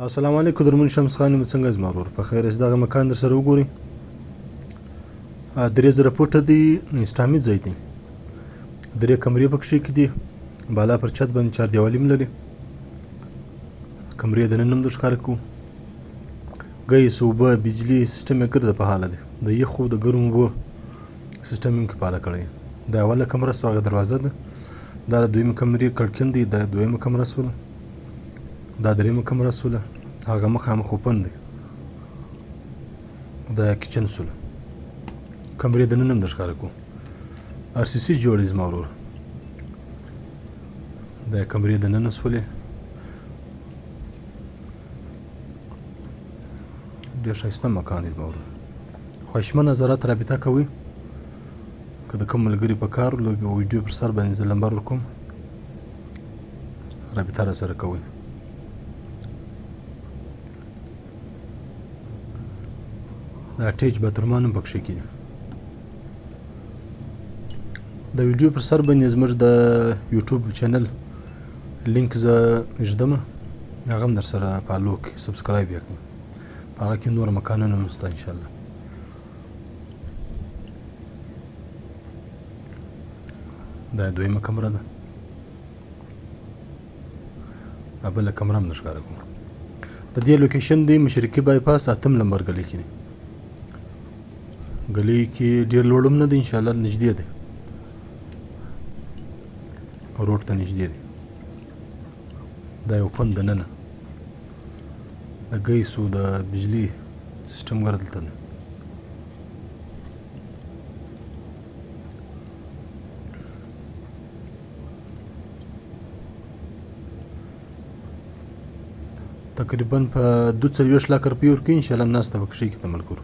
السلام علیکم درمون شمس خان یم څنګه زما ورور په خیر است دغه مکان در سره وګورئ 3000 فوټه دی اسلامي ځای دی 3 کمرې پکښې کې دي بالا پر چت باندې چار دیوالي هم لري کمرې دننه هم در ښکاره کوو ګیس اوبه بجلي سیسټم یې ګرده په حاله دی د یخو د ګرمو اوبو سیسټم هم کفاله کړی د اوله کمره سوه هغه دروازه ده دا د دویمې کمرې کړکین دی دا دویمه کمره سوله دا دریمه کمره سوله هغه مخامخ اوپن دی دا کچن سوله کمرې دننه هم در ښکاره کوو RCC جوړ دی زما ورور دا کمرې دننه سولې ډېر ښایسته مکان دی زما ورور خوښمن نظرات رابطه کوئ که د کوم ملګري په کار ویډیو پر سر باندې زه نمبر ورکوم رابطه راسره کوئ د اټیچ باترومان هم پکښې کې دي د ویډیو پر سر باندې زموږ د یوټیوب چینل لینک زه ږدم هغه هم در سره فالو کړئ سبسکرایب یې کړئ په هغه کې نور مکانونه هم شته انشاءالله دا دویمه کمره ده دا بله کمره هم در ښکاره کوم د دې لوکیشن دی مشرقي بایپاس 8 نمبر ګلۍ کې دی ګلۍ کې ډېر لوړ هم نه دی انشاءالله نږدې دی روډ ته نږدې دی دا یو پن دننه د ګیسو د بجلي سیسټم ګره دلته دی تقریبا په 42 لک روپۍ ورکوي انشاءالله ناسته به کښې کې عمل کوو